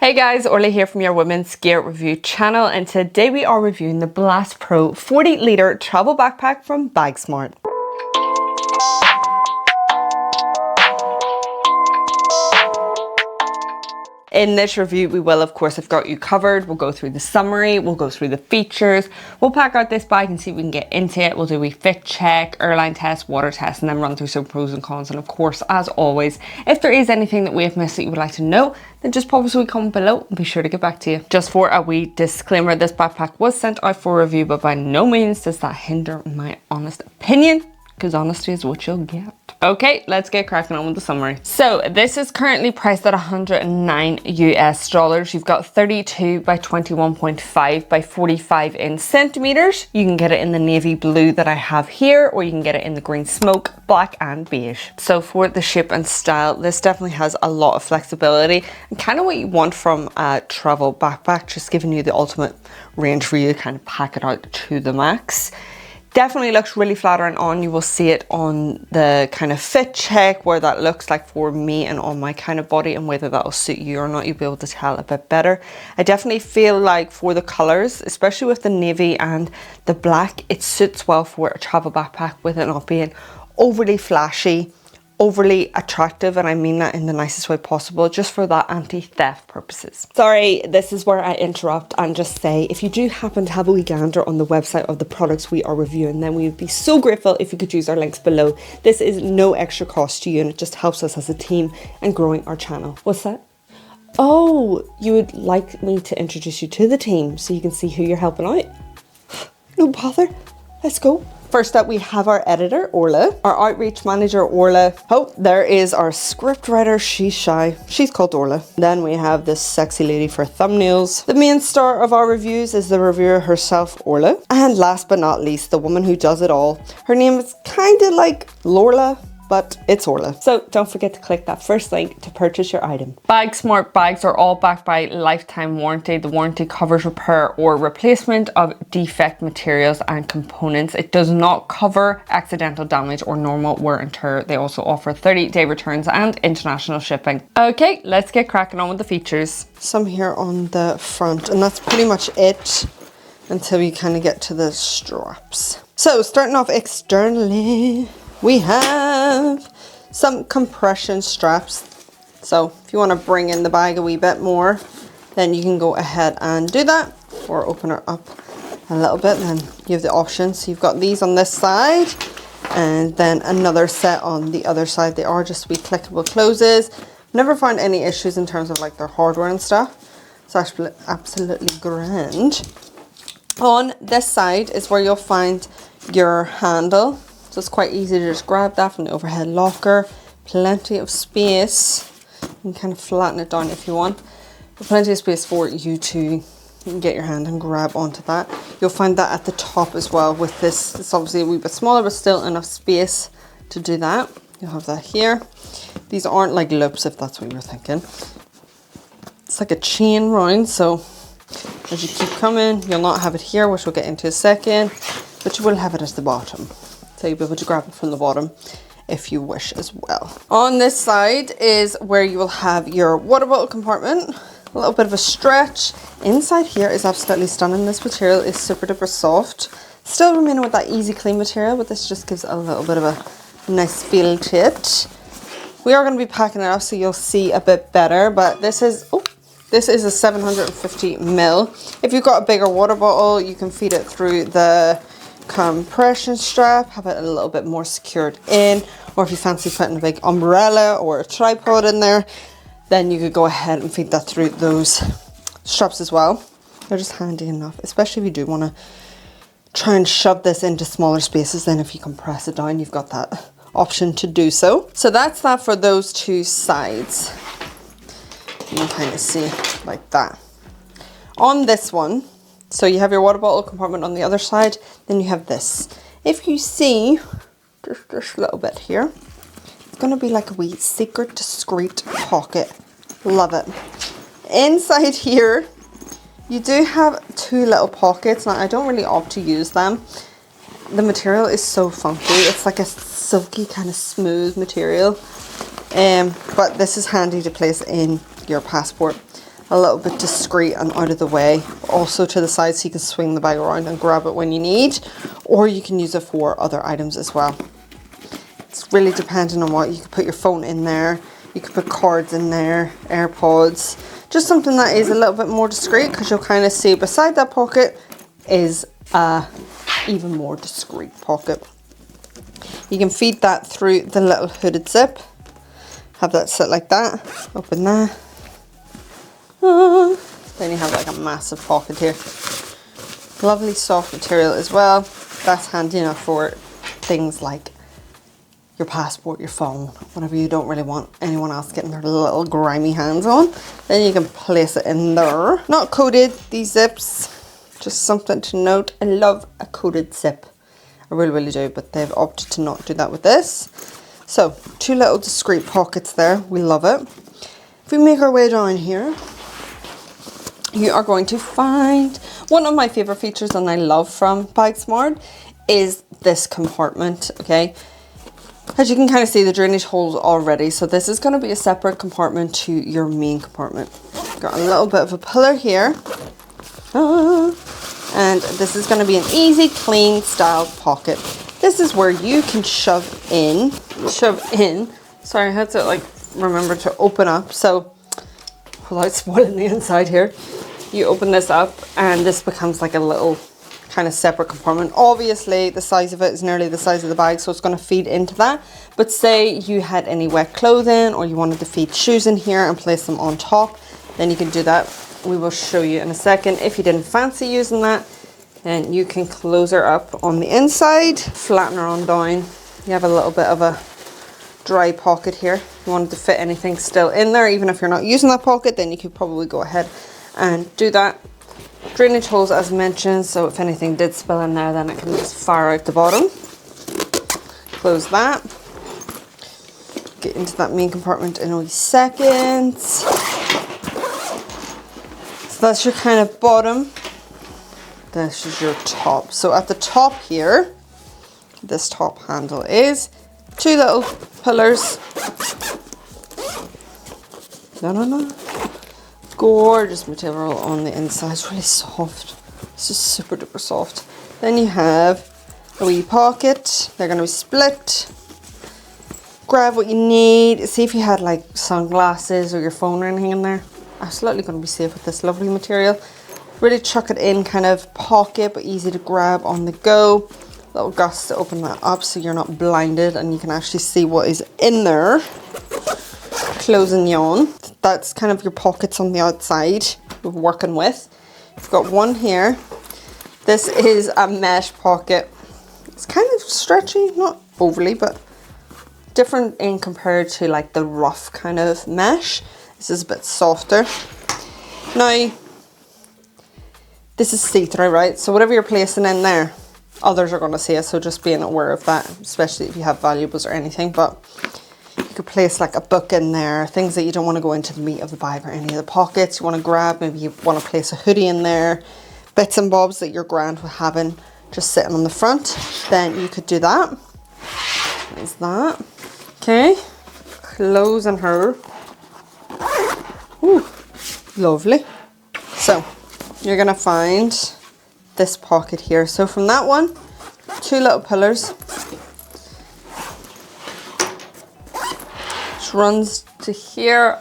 Hey guys, Orla here from your Women's Gear Review channel, and today we are reviewing the Blast Pro 40-litre travel backpack from Bagsmart. In this review, we will of course have got you covered. We'll go through the summary, we'll go through the features, we'll pack out this bag and see if we can get into it. We'll do a fit check, airline test, water test, and then run through some pros and cons. And of course, as always, if there is anything that we have missed that you would like to know, then just pop us a wee comment below and be sure to get back to you. Just for a wee disclaimer, this backpack was sent out for review, but by no means does that hinder my honest opinion, because honesty is what you'll get. Okay, let's get cracking on with the summary. So this is currently priced at $109 US. You've got 32 by 21.5 by 45 in centimeters. You can get it in the navy blue that I have here, or you can get it in the green smoke, black and beige. So for the shape and style, this definitely has a lot of flexibility and kind of what you want from a travel backpack, just giving you the ultimate range for you to kind of pack it out to the max. Definitely looks really flattering on. You will see it on the kind of fit check where that looks like for me and on my kind of body, and whether that'll suit you or not, you'll be able to tell a bit better. I definitely feel like for the colors, especially with the navy and the black, it suits well for a travel backpack with it not being overly flashy, overly attractive, and I mean that in the nicest way possible, just for that anti-theft purposes. Sorry, this is where I interrupt and just say, if you do happen to have a wee gander on the website of the products we are reviewing, then we would be so grateful if you could use our links below. This is no extra cost to you, and it just helps us as a team and growing our channel. What's that? Oh, you would like me to introduce you to the team so you can see who you're helping out? No bother, let's go. First up, we have our editor, Orla, our outreach manager, Orla. Oh, there is our script writer, she's shy. She's called Orla. Then we have this sexy lady for thumbnails. The main star of our reviews is the reviewer herself, Orla. And last but not least, the woman who does it all. Her name is kind of like Lorla, but it's Orla. So don't forget to click that first link to purchase your item. Bagsmart bags are all backed by lifetime warranty. The warranty covers repair or replacement of defect materials and components. It does not cover accidental damage or normal wear and tear. They also offer 30-day returns and international shipping. Okay, let's get cracking on with the features. Some here on the front, and that's pretty much it until we kind of get to the straps. So starting off externally, we have some compression straps. So if you want to bring in the bag a wee bit more, then you can go ahead and do that, or open her up a little bit, then you have the option. So you've got these on this side and then another set on the other side. They are just wee clickable closes. Never found any issues in terms of like their hardware and stuff. It's actually absolutely grand. On this side is where you'll find your handle. So it's quite easy to just grab that from the overhead locker. Plenty of space. You can kind of flatten it down if you want. But plenty of space for you to get your hand and grab onto that. You'll find that at the top as well with this. It's obviously a wee bit smaller, but still enough space to do that. You'll have that here. These aren't like loops, if that's what you're thinking. It's like a chain round, so as you keep coming, you'll not have it here, which we'll get into in a second, but you will have it at the bottom. So you'll be able to grab it from the bottom if you wish as well. On this side is where you will have your water bottle compartment. A little bit of a stretch. Inside here is absolutely stunning. This material is super duper soft. Still remaining with that easy clean material, but this just gives a little bit of a nice feel to it. We are going to be packing it up so you'll see a bit better, but this is a 750 ml. If you've got a bigger water bottle, you can feed it through the compression strap, have it a little bit more secured in, or if you fancy putting a big umbrella or a tripod in there, then you could go ahead and feed that through those straps as well. They're just handy enough, especially if you do want to try and shove this into smaller spaces. Then if you compress it down, you've got that option to do so. So that's that for those two sides. You can kind of see like that. On this one, so you have your water bottle compartment on the other side, then you have this. If you see, just this little bit here, it's going to be like a wee secret discreet pocket. Love it. Inside here, you do have two little pockets. Now, I don't really opt to use them. The material is so funky. It's like a silky kind of smooth material. But this is handy to place in your passport. a little bit discreet and out of the way. Also to the side so you can swing the bag around and grab it when you need, or you can use it for other items as well. It's really dependent on what. You could put your phone in there, you could put cards in there, AirPods, just something that is a little bit more discreet, because you'll kind of see beside that pocket is a even more discreet pocket. You can feed that through the little hooded zip. Have that sit like that, open that. Then you have like a massive pocket here. Lovely soft material as well. That's handy enough for things like your passport, your phone, whatever you don't really want anyone else getting their little grimy hands on. Then you can place it in there. Not coated, these zips. Just something to note. I love a coated zip. I really, really do, but they've opted to not do that with this. So, 2 little discreet pockets there. We love it. If we make our way down here, you are going to find one of my favorite features, and I love from Bagsmart, is this compartment, okay? As you can kind of see, the drainage holes already. So this is going to be a separate compartment to your main compartment. Got a little bit of a pillar here. And this is going to be an easy, clean style pocket. This is where you can shove in. Sorry, I had to like remember to open up. So without spoiling the inside here, you open this up and this becomes like a little kind of separate compartment. Obviously the size of it is nearly the size of the bag, so it's going to feed into that. But say you had any wet clothing, or you wanted to feed shoes in here and place them on top, then you can do that. We will show you in a second. If you didn't fancy using that, then you can close her up on the inside, flatten her on down. You have a little bit of a dry pocket here. If you wanted to fit anything still in there, even if you're not using that pocket, then you could probably go ahead and do that. Drainage holes as mentioned, so if anything did spill in there, then it can just fire out the bottom. Close that. Get into that main compartment in a wee second. So that's your kind of bottom. This is your top. So at the top here, this top handle is 2 little pillars. No. Gorgeous material on the inside. It's really soft. This is super duper soft. Then you have a wee pocket. They're going to be split. Grab what you need. See if you had like sunglasses or your phone or anything in there. Absolutely going to be safe with this lovely material. Really chuck it in, kind of pocket, but easy to grab on the go. Little gust to open that up so you're not blinded and you can actually see what is in there. Closing yawn. That's kind of your pockets on the outside we're working with. You've got one here. This is a mesh pocket. It's kind of stretchy, not overly, but different in compared to like the rough kind of mesh. This is a bit softer. Now, this is see-through, right? So whatever you're placing in there, others are going to see it. So just being aware of that, especially if you have valuables or anything. But you could place like a book in there, things that you don't want to go into the meat of the bag or any of the pockets you want to grab. Maybe you want to place a hoodie in there, bits and bobs that you're grand with having just sitting on the front. Then you could do that. There's that. Okay, closing her. Ooh, lovely. So you're gonna find this pocket here. So from that one, 2 little pillars. Which runs to here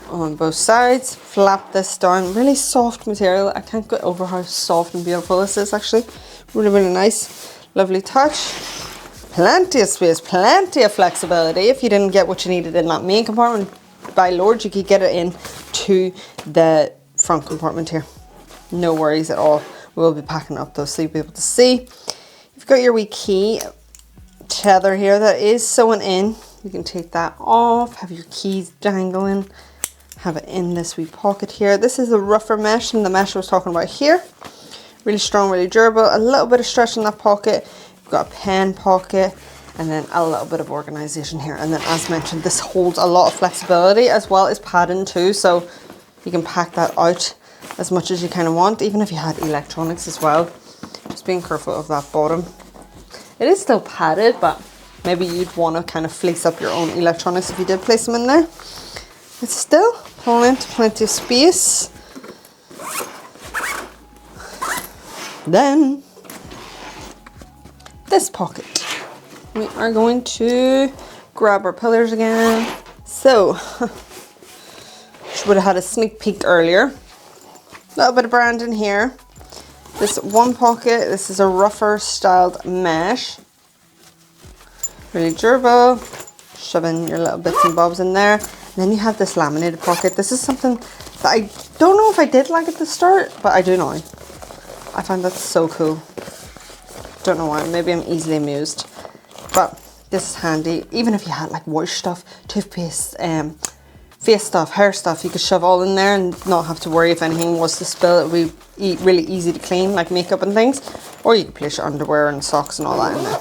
on both sides. Flap this down. Really soft material. I can't get over how soft and beautiful this is actually. Really, really nice. Lovely touch. Plenty of space, plenty of flexibility. If you didn't get what you needed in that main compartment, by Lord, you could get it in to the front compartment here. No worries at all. We'll be packing up though, so you'll be able to see. You've got your wee key tether here that is sewn in. You can take that off, have your keys dangling, have it in this wee pocket here. This is a rougher mesh and the mesh I was talking about here. Really strong, really durable. A little bit of stretch in that pocket. You've got a pen pocket and then a little bit of organization here. And then as mentioned, this holds a lot of flexibility as well as padding too. So you can pack that out as much as you kind of want, even if you had electronics as well. Just being careful of that bottom. It is still padded, but maybe you'd want to kind of fleece up your own electronics if you did place them in there. It's still Plenty of space. Then this pocket. We are going to grab our pillars again. So, she would have had a sneak peek earlier. A little bit of brand in here. This one pocket, this is a rougher styled mesh. Really durable. Shove in your little bits and bobs in there. And then you have this laminated pocket. This is something that I don't know if I did like at the start, but I do now. I find that so cool. Don't know why, maybe I'm easily amused. But this is handy, even if you had like wash stuff, toothpaste, face stuff, hair stuff, you could shove all in there and not have to worry if anything was to spill. It would be really easy to clean, like makeup and things. Or you could place your underwear and socks and all that in there.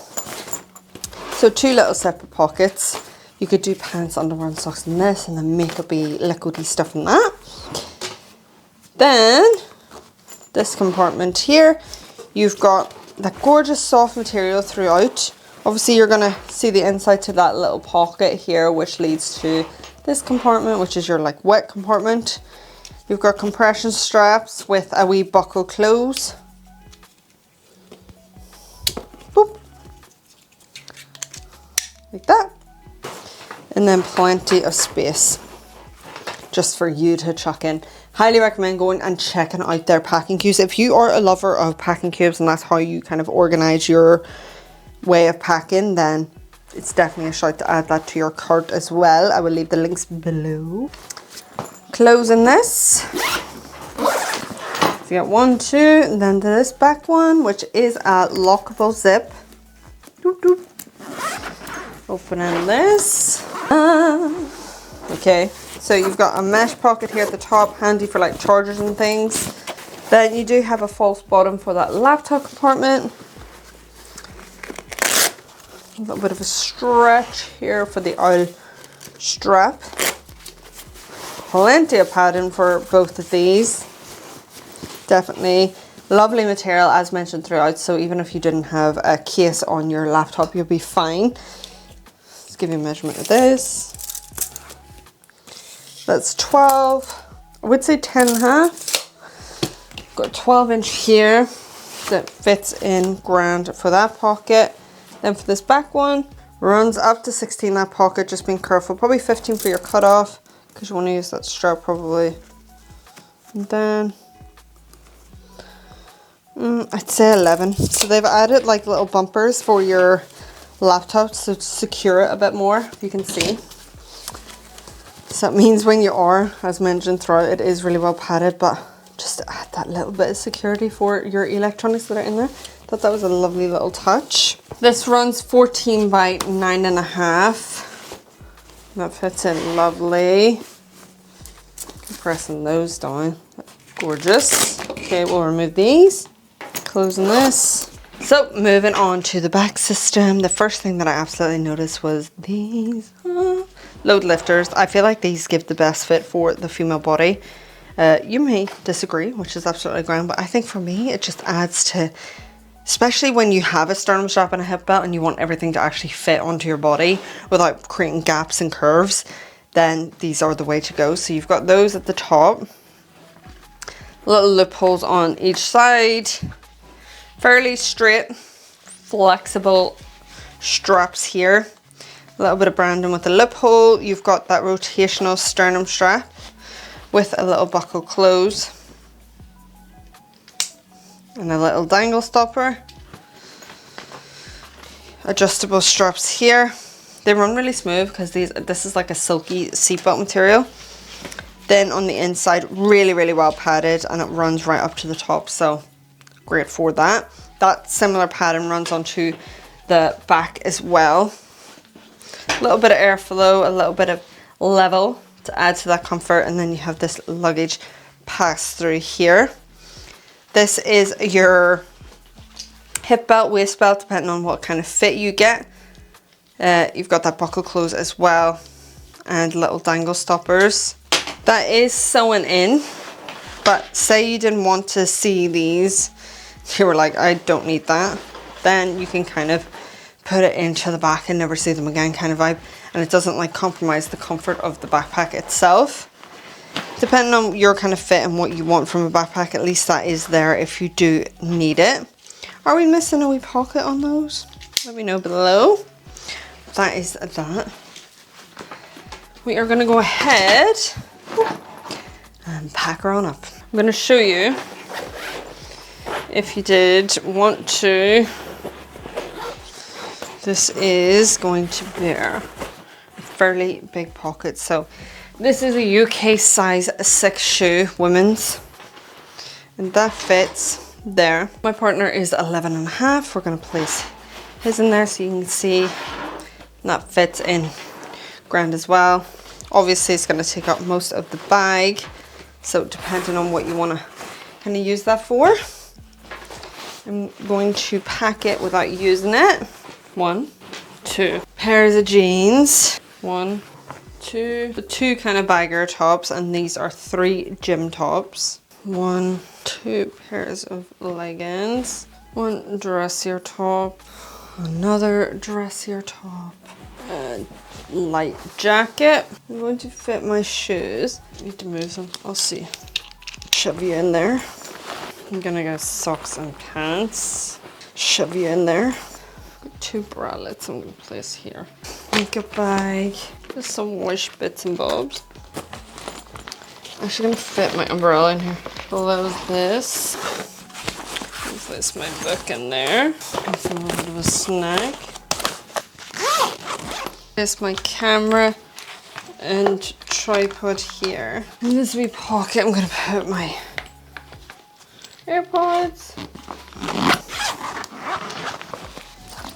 So 2 little separate pockets. You could do pants, underwear and socks in this, and then makeup-y, liquidy stuff in that. Then, this compartment here, you've got that gorgeous soft material throughout. Obviously you're going to see the inside to that little pocket here, which leads to this compartment, which is your like wet compartment. You've got compression straps with a wee buckle close. Boop. Like that. And then plenty of space just for you to chuck in. Highly recommend going and checking out their packing cubes. If you are a lover of packing cubes and that's how you kind of organize your way of packing, then it's definitely a shout to add that to your cart as well. I will leave the links below. Closing this. So you got 1, 2, and then this back one, which is a lockable zip. Doop, doop. Opening this. Okay, so you've got a mesh pocket here at the top, handy for like chargers and things. Then you do have a false bottom for that laptop compartment. A little bit of a stretch here for the oil strap. Plenty of padding for both of these. Definitely lovely material as mentioned throughout, so even if you didn't have a case on your laptop, you'll be fine. Let's give you a measurement of this. That's 12, I would say 10 and a half. Got 12-inch here that fits in grand for that pocket. Then for this back one, runs up to 16 that pocket, just being careful. Probably 15 for your cutoff, because you want to use that strap probably. And then, I'd say 11. So they've added like little bumpers for your laptop to secure it a bit more, if you can see. So that means when you are, as mentioned throughout, it is really well padded, but just to add that little bit of security for your electronics that are in there. Thought that was a lovely little touch. This runs 14 by 9.5. That fits in lovely. Pressing those down. Gorgeous. Okay, we'll remove these. Closing this. So moving on to the back system. The first thing that I absolutely noticed was these load lifters. I feel like these give the best fit for the female body. You may disagree, which is absolutely grand, but I think for me it just adds to, especially when you have a sternum strap and a hip belt and you want everything to actually fit onto your body without creating gaps and curves, then these are the way to go. So you've got those at the top, little loopholes on each side, fairly straight, flexible straps here, a little bit of branding with the loophole. You've got that rotational sternum strap with a little buckle close and a little dangle stopper. Adjustable straps here. They run really smooth because this is like a silky seatbelt material. Then on the inside, really well padded, and it runs right up to the top, so great for that. That similar pattern runs onto the back as well. A little bit of airflow, a little bit of level to add to that comfort, and then you have this luggage pass through here. This is your hip belt, waist belt, depending on what kind of fit you get. You've got that buckle close as well, and little dangle stoppers. That is sewn in, but say you didn't want to see these, you were like, I don't need that, then you can kind of put it into the back and never see them again kind of vibe, and it doesn't like compromise the comfort of the backpack itself. depending on your kind of fit and what you want from a backpack, at least that is there if you do need it. Are we missing a wee pocket on those? Let me know below. That is that. We are gonna go ahead and pack her on up. I'm gonna show you if you did want to. This is going to bear a fairly big pocket. So this is a UK size 6 shoe, women's, and that fits there. My partner is 11.5. We're gonna place his in there so you can see that fits in grand as well. Obviously it's gonna take up most of the bag, so depending on what you wanna kind of use that for. I'm going to pack it without using it. 1, 2 pairs of jeans. 1, 2. The 2 kind of bagger tops, and these are 3 gym tops. 1, 2 pairs of leggings. 1 dressier top. Another dressier top. A light jacket. I'm going to fit my shoes. I need to move them. I'll see. Shove you in there. I'm gonna go socks and pants. Shove you in there. 2 bralettes I'm gonna place here. Makeup bag. Just some wash bits and bobs. I'm actually gonna fit my umbrella in here. Below this. I'll place my book in there. It's a little bit of a snack. There's my camera and tripod here. In this wee pocket, I'm gonna put my AirPods,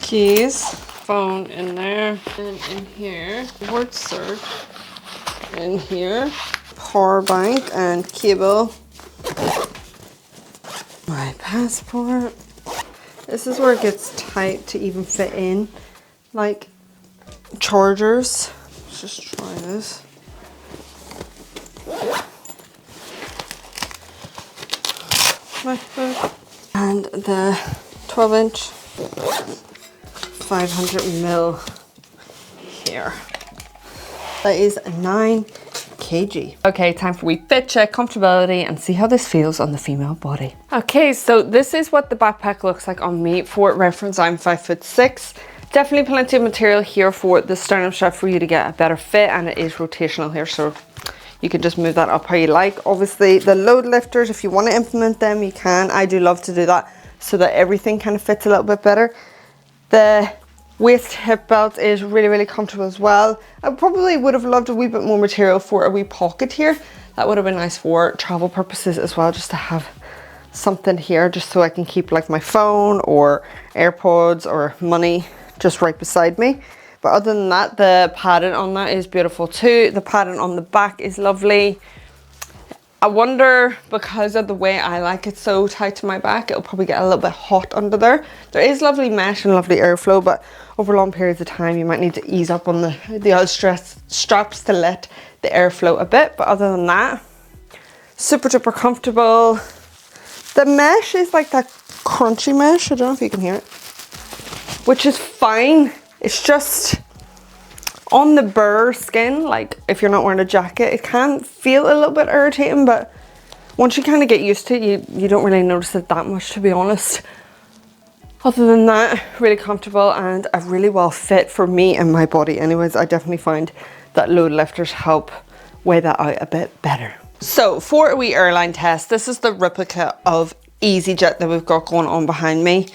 keys, phone in there, and in here, word search in here, power bank and cable, my passport. This is where it gets tight to even fit in, like chargers. Let's just try this. MacBook and the 12-inch 500ml here. That is 9 kg. Okay, time for we fit check, comfortability, and see how this feels on the female body. Okay, so this is what the backpack looks like on me. For reference, I'm 5'6". Definitely plenty of material here for the sternum strap for you to get a better fit, and it is rotational here, so you can just move that up how you like. Obviously, the load lifters, if you want to implement them, you can. I do love to do that so that everything kind of fits a little bit better. The waist hip belt is really, really comfortable as well. I probably would have loved a wee bit more material for a wee pocket here. That would have been nice for travel purposes as well, just to have something here just so I can keep like my phone or AirPods or money just right beside me. But other than that, the padding on that is beautiful too. The padding on the back is lovely. I wonder, because of the way I like it so tight to my back, it'll probably get a little bit hot under there. There is lovely mesh and lovely airflow, but over long periods of time you might need to ease up on the old straps to let the airflow a bit. But other than that, super duper comfortable. The mesh is like that crunchy mesh. I don't know if you can hear it, which is fine. It's just on the bare skin, like if you're not wearing a jacket, it can feel a little bit irritating, but once you kind of get used to it, you don't really notice it that much, to be honest. Other than that, really comfortable and a really well fit for me and my body anyways. I definitely find that load lifters help weigh that out a bit better. So for a wee airline test, this is the replica of EasyJet that we've got going on behind me.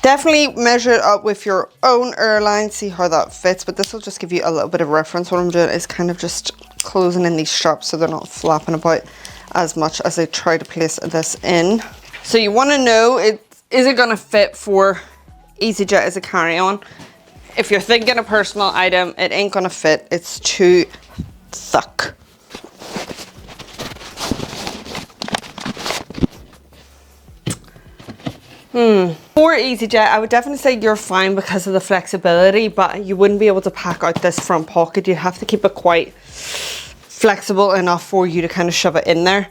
Definitely measure it up with your own airline, see how that fits, but this will just give you a little bit of reference. What I'm doing is kind of just closing in these straps so they're not flapping about as much as I try to place this in. So you want to know, is it going to fit for EasyJet as a carry-on? If you're thinking a personal item, it ain't going to fit. It's too thick. For EasyJet, I would definitely say you're fine because of the flexibility, but you wouldn't be able to pack out this front pocket. You have to keep it quite flexible enough for you to kind of shove it in there.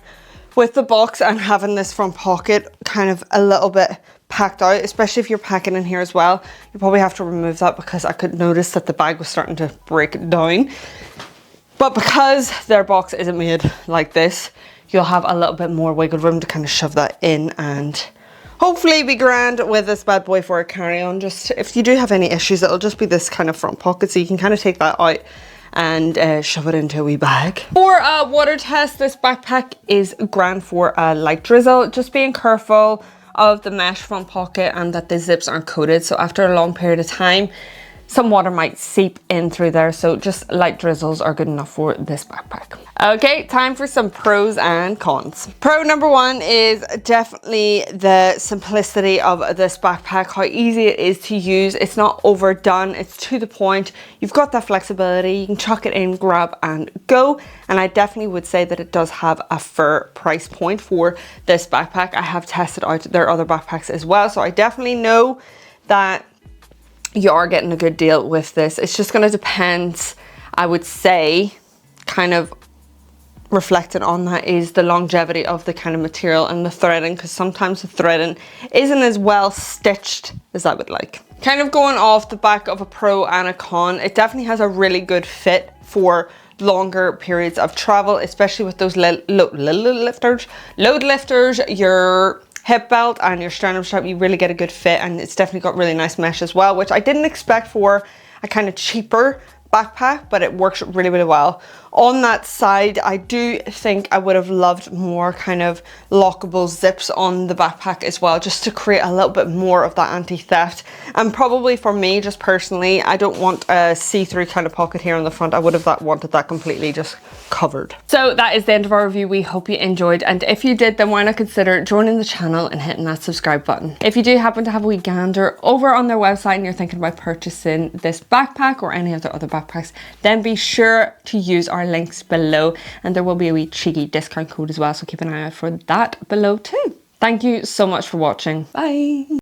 With the box and having this front pocket kind of a little bit packed out, especially if you're packing in here as well, you probably have to remove that because I could notice that the bag was starting to break down. But because their box isn't made like this, you'll have a little bit more wiggle room to kind of shove that in and hopefully be grand with this bad boy for a carry-on. Just if you do have any issues, it'll just be this kind of front pocket, so you can kind of take that out and shove it into a wee bag. For a water test, this backpack is grand for a light drizzle. Just being careful of the mesh front pocket and that the zips aren't coated, so after a long period of time some water might seep in through there, so just light drizzles are good enough for this backpack. Okay, time for some pros and cons. Pro number one is definitely the simplicity of this backpack, how easy it is to use. It's not overdone, it's to the point. You've got that flexibility, you can chuck it in, grab and go. And I definitely would say that it does have a fair price point for this backpack. I have tested out their other backpacks as well, so I definitely know that you are getting a good deal with this. It's just going to depend, I would say, kind of reflected on that is the longevity of the kind of material and the threading, because sometimes the threading isn't as well stitched as I would like. Kind of going off the back of a pro and a con, it definitely has a really good fit for longer periods of travel, especially with those load lifters, your hip belt and your sternum strap. You really get a good fit, and it's definitely got really nice mesh as well, which I didn't expect for a kind of cheaper backpack, but it works really, really well. On that side, I do think I would have loved more kind of lockable zips on the backpack as well, just to create a little bit more of that anti-theft. And probably for me, just personally, I don't want a see-through kind of pocket here on the front. I would have wanted that completely just covered. So that is the end of our review. We hope you enjoyed, and if you did, then why not consider joining the channel and hitting that subscribe button. If you do happen to have a wee gander over on their website and you're thinking about purchasing this backpack or any of their other backpacks, then be sure to use our links below, and there will be a wee cheeky discount code as well, so keep an eye out for that below too. Thank you so much for watching. Bye.